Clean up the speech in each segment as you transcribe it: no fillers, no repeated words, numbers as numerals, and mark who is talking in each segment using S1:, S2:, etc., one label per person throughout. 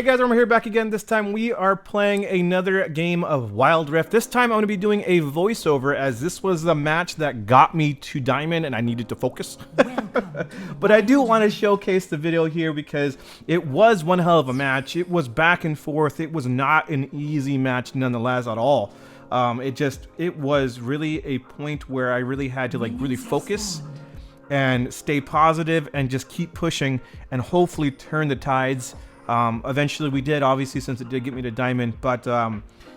S1: Hey guys, I'm here back again. This time we are playing another game of Wild Rift. This time I'm going to be doing a voiceover as this was the match that got me to Diamond and I needed to focus. But I do want to showcase the video here because it was one hell of a match. It was back and forth. It was not an easy match nonetheless at all. It was really a point where I really had to really focus and stay positive and just keep pushing and hopefully turn the tides. Eventually we did, obviously, since it did get me to Diamond. But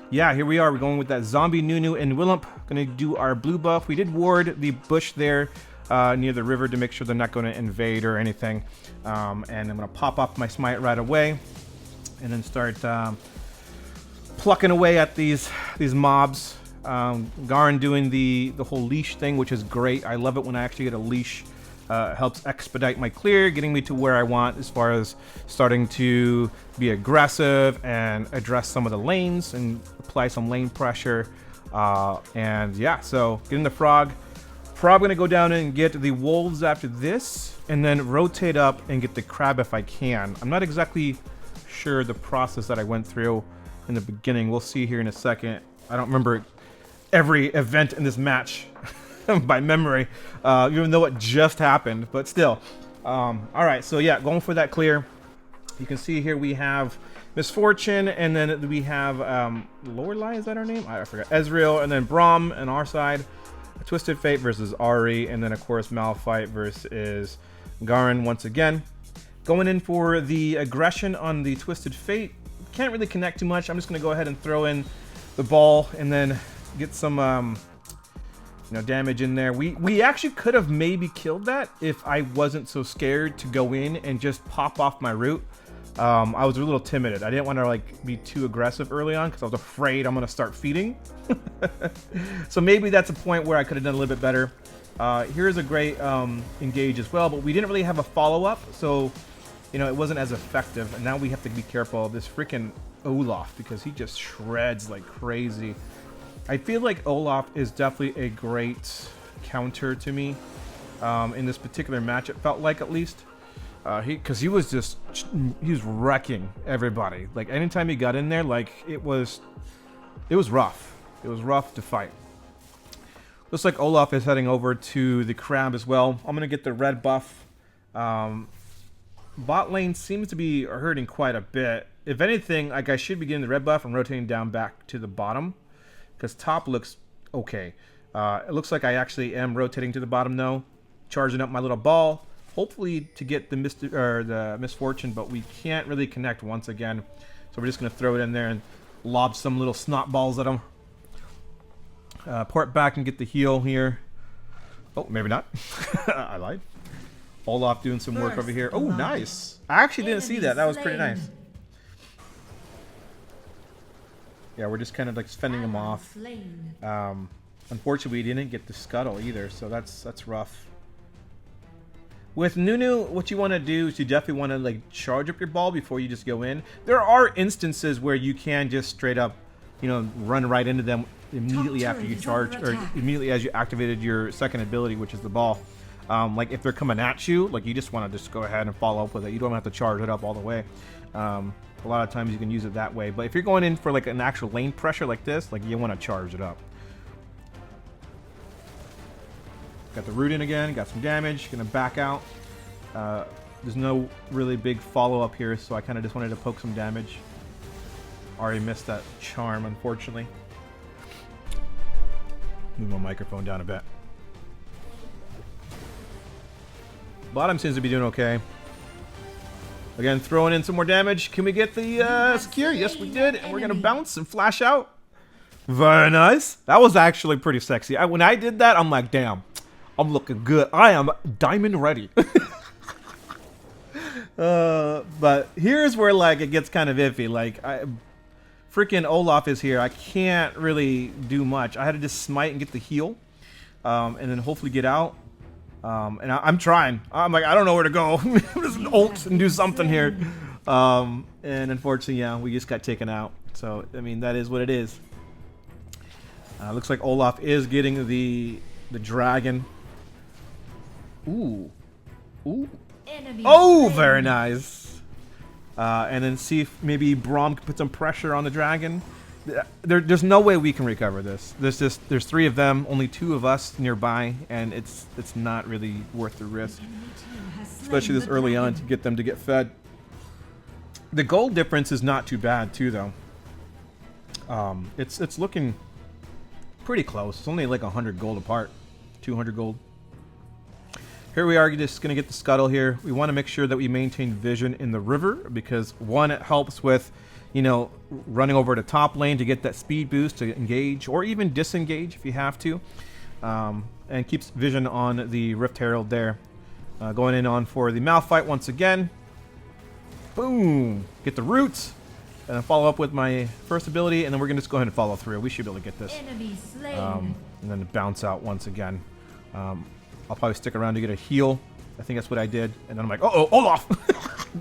S1: yeah, here we are. We're going with that zombie Nunu and Willump. Gonna do our blue buff. We did ward the bush there near the river to make sure they're not going to invade or anything. And I'm gonna pop up my smite right away and then start plucking away at these mobs. Garen doing the whole leash thing, which is great. I love it when I actually get a leash. Helps expedite my clear, getting me to where I want as far as starting to be aggressive and address some of the lanes and apply some lane pressure. And yeah, so getting the frog. Probably gonna go down and get the wolves after this and then rotate up and get the crab if I can. I'm not exactly sure the process that I went through in the beginning. We'll see here in a second. I don't remember every event in this match by memory, even though it just happened, but still. All right, so yeah, going for that clear. You can see here we have Misfortune, and then we have Lorelei, is that her name? I forgot. Ezreal, and then Braum on our side. Twisted Fate versus Ari, and then of course Malphite versus Garen once again. Going in for the aggression on the Twisted Fate. Can't really connect too much. I'm just gonna go ahead and throw in the ball and then get some damage in there. We actually could have maybe killed that if I wasn't so scared to go in and just pop off my root. I was a little timid. I didn't want to be too aggressive early on because I was afraid I'm gonna start feeding. So maybe that's a point where I could have done a little bit better. Here's a great engage as well, but we didn't really have a follow-up, so it wasn't as effective. And now we have to be careful of this freaking Olaf because he just shreds like crazy. I feel like Olaf is definitely a great counter to me in this particular match. It felt like, at least, because he was wrecking everybody. Like anytime he got in there, it was rough. It was rough to fight. Looks like Olaf is heading over to the crab as well. I'm gonna get the red buff. Bot lane seems to be hurting quite a bit. If anything, I should be getting the red buff and rotating down back to the bottom. Because top looks okay. It looks like I actually am rotating to the bottom though, charging up my little ball, hopefully to get the Misfortune, but we can't really connect once again. So we're just gonna throw it in there and lob some little snot balls at him. Port back and get the heal here. Oh, maybe not. I lied. Olaf doing some work over here. Oh, nice. I actually didn't see that. That was pretty nice. Yeah, we're just kind of fending him off. Unfortunately, we didn't get the scuttle either, so that's rough. With Nunu, what you want to do is you definitely want to charge up your ball before you just go in. There are instances where you can just straight up, run right into them immediately after you charge, or immediately as you activated your second ability, which is the ball. Like if they're coming at you, you just want to just go ahead and follow up with it. You don't have to charge it up all the way. A lot of times you can use it that way, but if you're going in for an actual lane pressure like this, you want to charge it up. Got the root in again, got some damage, gonna back out. There's no really big follow-up here, so I kind of just wanted to poke some damage. Already missed that charm, unfortunately. Move my microphone down a bit. Bottom seems to be doing okay. Again, throwing in some more damage. Can we get the secure? Yes, we did. And we're going to bounce and flash out. Very nice. That was actually pretty sexy. When I did that, I'm like, damn, I'm looking good. I am diamond ready. But here's where, it gets kind of iffy. Freaking Olaf is here. I can't really do much. I had to just smite and get the heal. And then hopefully get out. And I'm trying. I'm I don't know where to go. Just ult and do something here. And unfortunately, yeah, we just got taken out. So, that is what it is. Looks like Olaf is getting the dragon. Ooh. Ooh. Oh, very nice. and then see if maybe Braum can put some pressure on the dragon. There's no way we can recover this. There's 3 of them, only 2 of us nearby, and it's not really worth the risk, especially this early on, to get them to get fed. The gold difference is not too bad too, though. It's looking pretty close. It's only like 100 gold apart, 200 gold. Here we are, just gonna get the scuttle here. We want to make sure that we maintain vision in the river because, one, it helps with, you know, running over to top lane to get that speed boost to engage or even disengage if you have to, and keeps vision on the Rift Herald there. Going in on for the Malphite once again. Boom! Get the roots, and then follow up with my first ability, and then we're gonna just go ahead and follow through. We should be able to get this. And then bounce out once again. I'll probably stick around to get a heal. I think that's what I did, and then I'm like, oh, Olaf!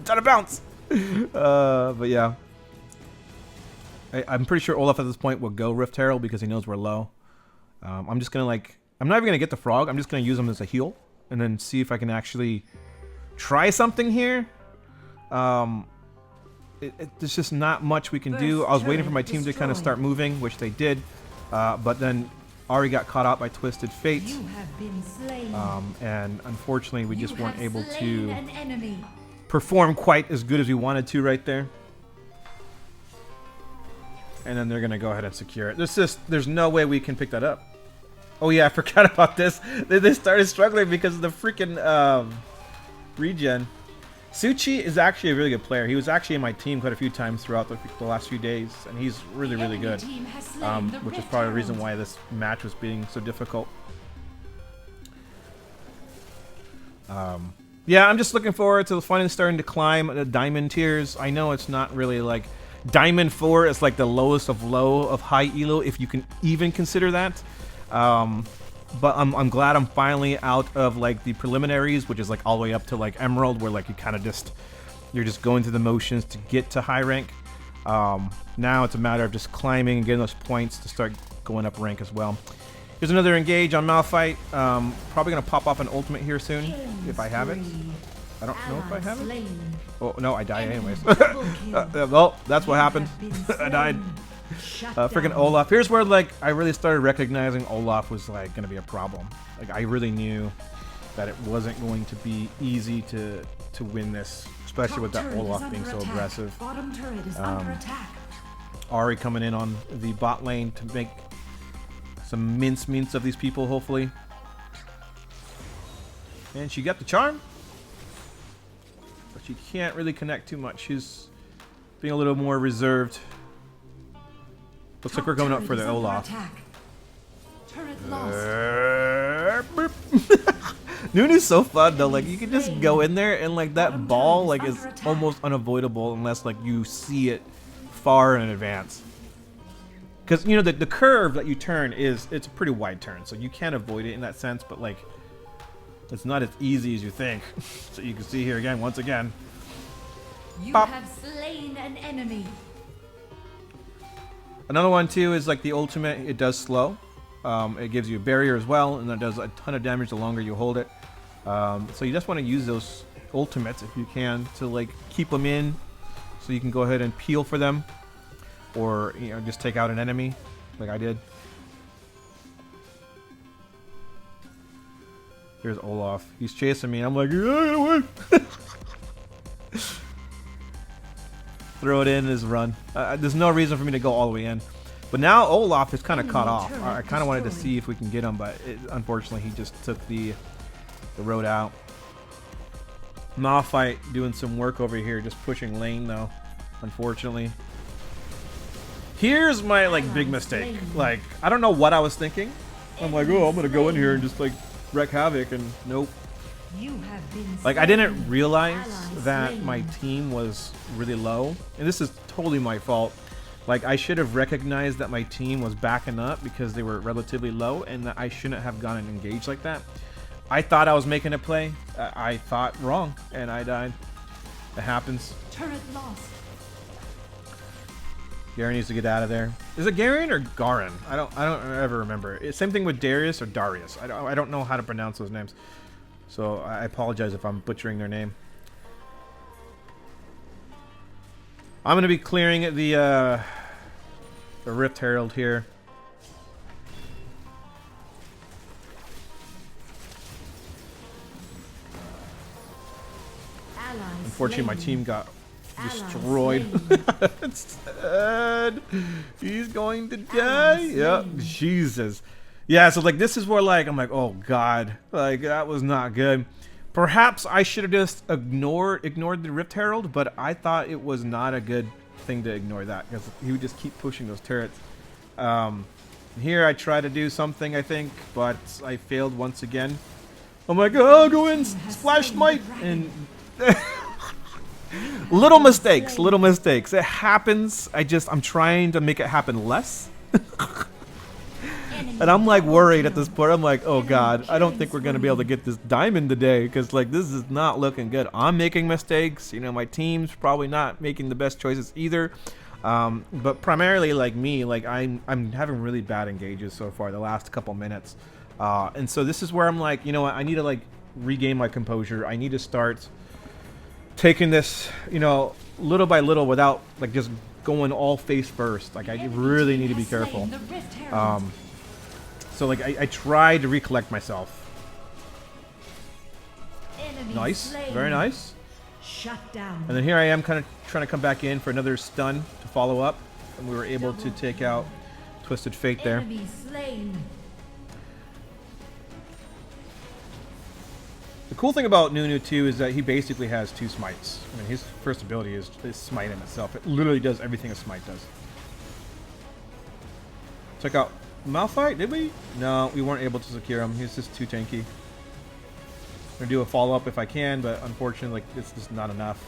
S1: Trying to bounce! But yeah. I'm pretty sure Olaf at this point will go Rift Herald because he knows we're low. I'm just gonna I'm not even gonna get the frog. I'm just gonna use him as a heal and then see if I can actually try something here. There's just not much we can do. I was waiting for my team to kind of start moving, which they did, but then Ari got caught out by Twisted Fate, and unfortunately we just weren't able to perform quite as good as we wanted to right there. And then they're gonna go ahead and secure it. There's no way we can pick that up. Oh yeah, I forgot about this. They started struggling because of the freaking regen. Suchi is actually a really good player. He was actually in my team quite a few times throughout the last few days, and he's really, really good. Which is probably the reason why this match was being so difficult. Yeah, I'm just looking forward to finally starting to climb the diamond tiers. I know it's not really like Diamond 4 is like the lowest of low of high elo, if you can even consider that. But I'm glad I'm finally out of like the preliminaries, which is like all the way up to like Emerald, where like you kind of you're just going through the motions to get to high rank. Now it's a matter of just climbing and getting those points to start going up rank as well. Here's another engage on Malphite. Probably gonna pop off an ultimate here soon if I have it. I don't know if I have it. Oh no, I die anyways. Well, that's what happened. I died. Freaking Olaf. Here's where like I really started recognizing Olaf was like gonna be a problem. Like I really knew that it wasn't going to be easy to win this, especially with that Olaf being so aggressive. Ari coming in on the bot lane to make some mince of these people, hopefully. And she got the charm, but she can't really connect too much. She's being a little more reserved. Looks like we're going up for the Olaf. Nunu's so fun though. Like you can just go in there and like that ball like is almost unavoidable unless like you see it far in advance. Because you know the curve that you turn it's a pretty wide turn, so you can't avoid it in that sense. But like it's not as easy as you think. So you can see here again, once again.
S2: You
S1: Pop.
S2: have slain an enemy.
S1: Another one too is like the ultimate. It does slow. It gives you a barrier as well, and it does a ton of damage the longer you hold it. So you just want to use those ultimates if you can to like keep them in, so you can go ahead and peel for them, or you know just take out an enemy, like I did. Here's Olaf. He's chasing me. I'm like, yeah, throw it in his run. There's no reason for me to go all the way in. But now Olaf is kind of caught off. I kind of wanted to see if we can get him, but unfortunately he just took the road out. Malphite doing some work over here, just pushing lane though, unfortunately. Here's my like big mistake. Like, I don't know what I was thinking. I'm like, oh, I'm going to go in here and just like wreak havoc, and nope. Like I didn't realize that my team was really low, and this is totally my fault. Like I should have recognized that my team was backing up because they were relatively low, and that I shouldn't have gone and engaged like that. I thought I was making a play. I thought wrong, and I died. It happens.
S2: Turret lost.
S1: Garen needs to get out of there. Is it Garen or Garen? I don't ever remember. It's same thing with Darius or Darius. I don't know how to pronounce those names. So I apologize if I'm butchering their name. I'm gonna be clearing the Rift Herald here. Unfortunately, my team got destroyed. It's sad. He's going to die. Yep. Jesus. Yeah. So like, this is where like I'm like, oh god, like that was not good. Perhaps I should have just ignored the Rift Herald, but I thought it was not a good thing to ignore that because he would just keep pushing those turrets. Here I tried to do something, I think, but I failed once again. I'm like, oh, go in, splash smite, and little mistakes. It happens. I'm trying to make it happen less. And I'm like worried at this point. I'm like, oh god, I don't think we're gonna be able to get this diamond today because like this is not looking good. I'm making mistakes. You know, my team's probably not making the best choices either. But primarily like me, like I'm having really bad engages so far the last couple minutes. And so this is where I'm like, you know what, I need to like regain my composure. I need to start taking this, you know, little by little without like just going all face first. Like I really need to be careful. So like I tried to recollect myself. Nice, very nice.
S2: Shut down.
S1: And then here I am kind of trying to come back in for another stun to follow up. And we were able to take out Twisted Fate there.
S2: Enemy slain.
S1: The cool thing about Nunu too is that he basically has 2 smites. I mean, his first ability is smite in itself. It literally does everything a smite does. Check out Malphite, did we? No, we weren't able to secure him. He's just too tanky. I'm gonna do a follow-up if I can, but unfortunately, like, it's just not enough.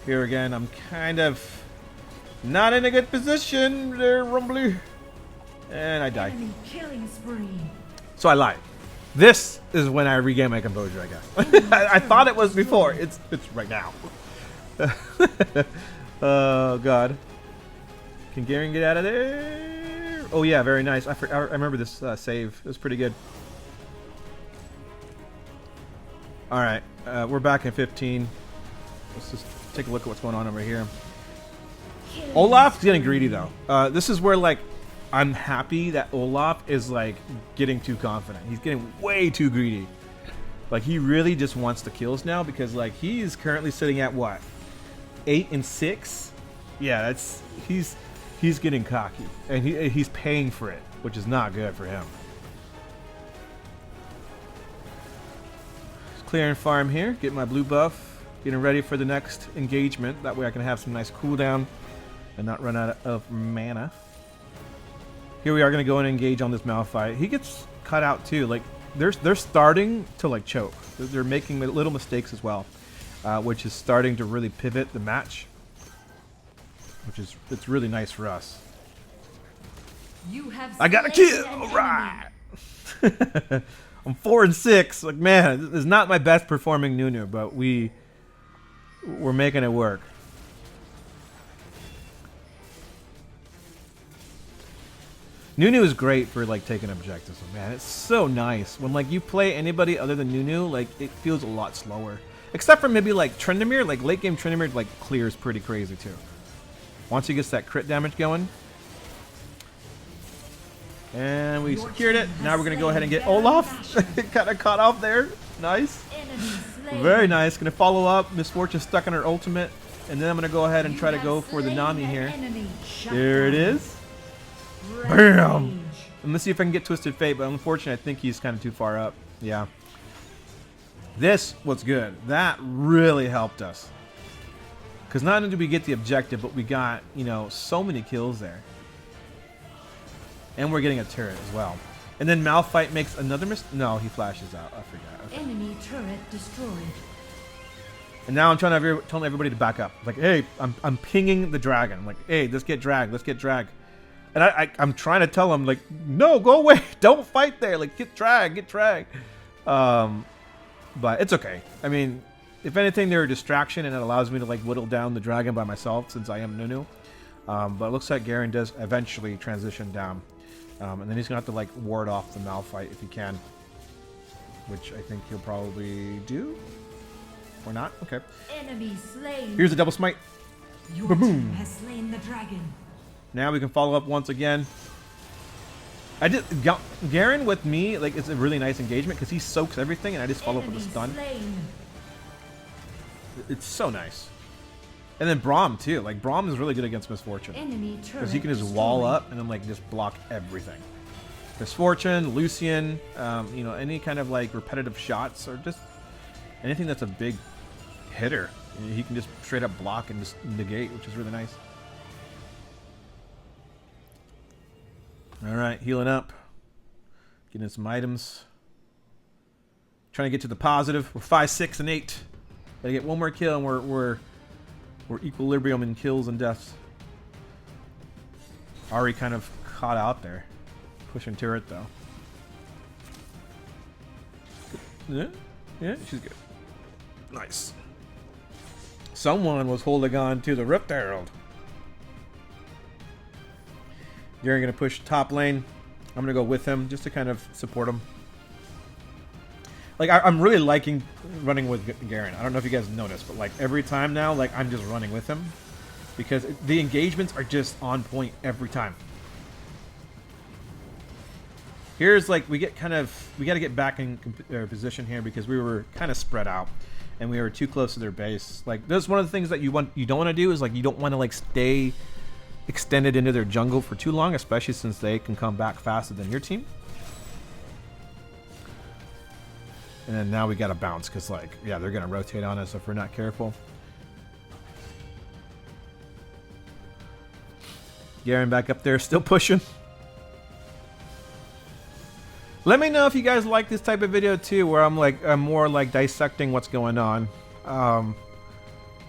S1: Here again, I'm kind of not in a good position there, Rumbly. And I die.
S2: Enemy killing spree.
S1: So I lied. This is when I regain my composure, I guess. I thought it was before. It's right now. Oh god. Can Garen get out of there? Oh yeah, very nice. I remember this save. It was pretty good. All right, we're back in 15. Let's just take a look at what's going on over here. Olaf's getting greedy though. This is where like I'm happy that Olaf is like getting too confident. He's getting way too greedy. Like he really just wants the kills now because like he is currently sitting at what, 8 and 6? Yeah, that's he's getting cocky and he's paying for it, which is not good for him. Just clearing farm here, getting my blue buff, getting ready for the next engagement. That way I can have some nice cooldown and not run out of mana. Here we are going to go and engage on this Malphite. He gets cut out too. Like they're starting to like choke. They're making little mistakes as well, which is starting to really pivot the match, which is it's really nice for us.
S2: You have
S1: I got a kill. All right. I'm 4 and 6. Like man, this is not my best performing Nunu, but we're making it work. Nunu is great for like taking objectives. Man, it's so nice when like you play anybody other than Nunu. Like it feels a lot slower, except for maybe like Tryndamere. Like late game Tryndamere like clears pretty crazy too. Once he gets that crit damage going, and we secured it. Now we're gonna go ahead and get Olaf. Kind of caught off there. Nice, very nice. Gonna follow up. Miss Fortune stuck on her ultimate, and then I'm gonna go ahead and try to go for the Nami here. There it is. Bam! Let me see if I can get Twisted Fate, but unfortunately I think he's kind of too far up. Yeah. This was good. That really helped us. Because not only did we get the objective, but we got, you know, so many kills there. And we're getting a turret as well. And then Malphite makes another no, he flashes out. I forgot. Okay.
S2: Enemy turret destroyed.
S1: And now I'm telling everybody to back up. Like, hey, I'm pinging the dragon. I'm like, hey, let's get dragged. Let's get dragged. And I'm trying to tell him, like, no, go away. Don't fight there. Like, get dragged, get dragged. But it's okay. I mean, if anything, they're a distraction, and it allows me to, like, whittle down the dragon by myself since I am Nunu. But it looks like Garen does eventually transition down. And then he's going to have to, like, ward off the Malphite if he can. Which I think he'll probably do. Or not. Okay.
S2: Enemy slain.
S1: Here's a double smite.
S2: Your team has slain the dragon.
S1: Now we can follow up once again. I did Garen with me, like, it's a really nice engagement because he soaks everything and I just follow up with a stun.
S2: Slain.
S1: It's so nice. And then Braum too. Like, Braum is really good against Misfortune.
S2: Enemy
S1: Because he can just wall up and then, like, just block everything. Misfortune, Lucian, you know, any kind of, like, repetitive shots or just anything that's a big hitter. He can just straight up block and just negate, which is really nice. Alright, healing up. Getting some items. Trying to get to the positive. We're 5, 6, and 8. Gotta get one more kill and we're equilibrium in kills and deaths. Ari kind of caught out there. Pushing turret though. Yeah, yeah, she's good. Nice. Someone was holding on to the Rift Herald. You're gonna push top lane. I'm gonna go with him just to kind of support him. Like, I'm really liking running with Garen. I don't know if you guys noticed, but like every time now, like I'm just running with him because the engagements are just on point every time. Here's like we got to get back in position here because we were kind of spread out and we were too close to their base. Like, that's one of the things that you don't want to do is like you don't want to like stay extended into their jungle for too long, especially since they can come back faster than your team. And then now we gotta bounce because, like, yeah, they're gonna rotate on us if we're not careful. Garen back up there, still pushing. Let me know if you guys like this type of video too, where I'm more like dissecting what's going on.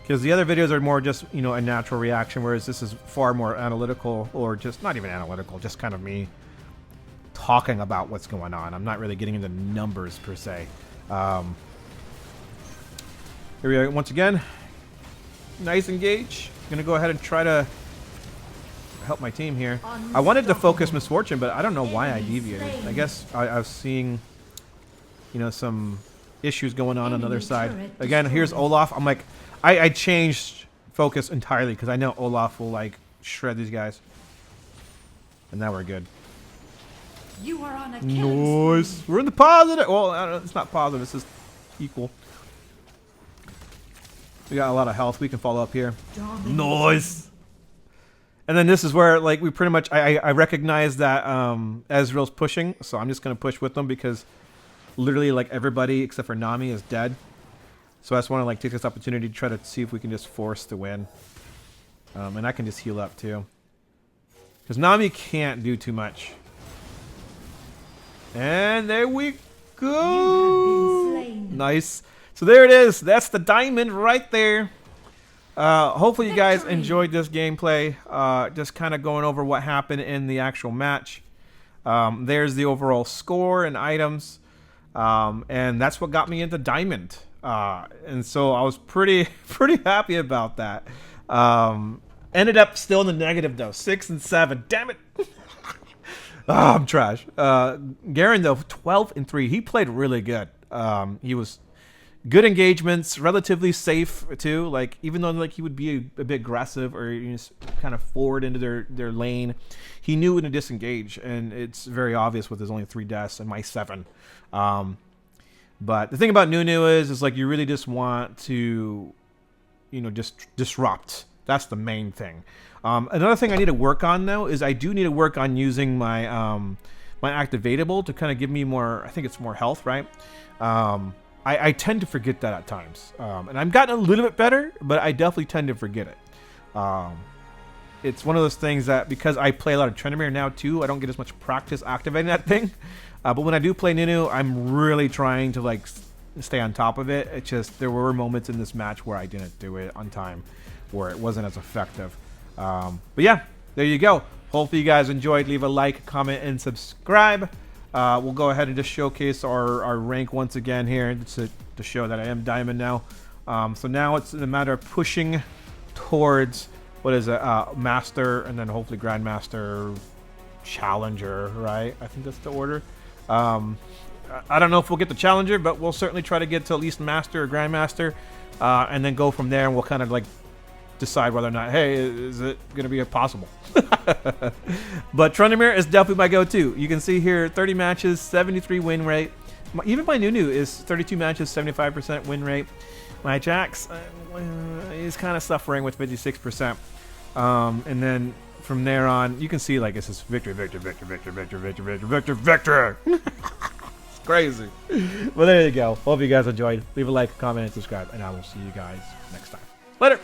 S1: Because the other videos are more just, you know, a natural reaction, whereas this is far more analytical, or just not even analytical, just kind of me talking about what's going on. I'm not really getting into numbers per se. Here we are once again. Nice engage. Gonna go ahead and try to help my team here. I wanted to focus Misfortune, but I don't know why I deviated. I guess I was seeing, you know, some issues going on the other side. Again, here's Olaf. I'm like, I changed focus entirely because I know Olaf will like shred these guys. And now we're good.
S2: You are on a
S1: nice. We're in the positive. Well, I don't know, it's not positive. It's just equal. We got a lot of health. We can follow up here. Nice. And then this is where, like, we pretty much, I recognize that Ezreal's pushing, so I'm just going to push with them because literally, like, everybody except for Nami is dead. So I just want to, like, take this opportunity to try to see if we can just force the win. And I can just heal up, too. Because Nami can't do too much. And there we go. Nice. So there it is. That's the diamond right there. Hopefully you guys enjoyed this gameplay. Just kind of going over what happened in the actual match. There's the overall score and items. And that's what got me into diamond. And so I was pretty happy about that. Ended up still in the negative though. 6 and 7. Damn it. Oh, I'm trash. Garen though, 12 and 3. He played really good. He was good engagements, relatively safe too. Like, even though like he would be a bit aggressive or, you know, kind of forward into their lane, he knew when to disengage, and it's very obvious with his only 3 deaths and my 7. But the thing about Nunu is like you really just want to, you know, just disrupt. That's the main thing. Another thing I need to work on though is I do need to work on using my my activatable to kind of give me more. I think it's more health, right? I tend to forget that at times, and I've gotten a little bit better, but I definitely tend to forget it. It's one of those things that because I play a lot of Tryndamere now too, I don't get as much practice activating that thing. But when I do play Nunu, I'm really trying to like stay on top of it. It's just there were moments in this match where I didn't do it on time, where it wasn't as effective. But yeah, there you go. Hopefully you guys enjoyed. Leave a like, comment, and subscribe. We'll go ahead and just showcase our rank once again here to show that I am diamond now. So now it's a matter of pushing towards, what is it, master, and then hopefully grandmaster, challenger, right? I think that's the order. I don't know if we'll get the challenger, but we'll certainly try to get to at least master or grandmaster, and then go from there, and we'll kind of like decide whether or not, hey, is it going to be possible? But Trundamere is definitely my go-to. You can see here 30 matches, 73 win rate. Even my Nunu is 32 matches, 75% win rate. My Jax is kind of suffering with 56%. And then from there on, you can see like it's just victory, victory, victory, victory, victory, victory, victory, victory, victory. It's crazy. Well, there you go. Hope you guys enjoyed. Leave a like, comment, and subscribe, and I will see you guys next time. Later.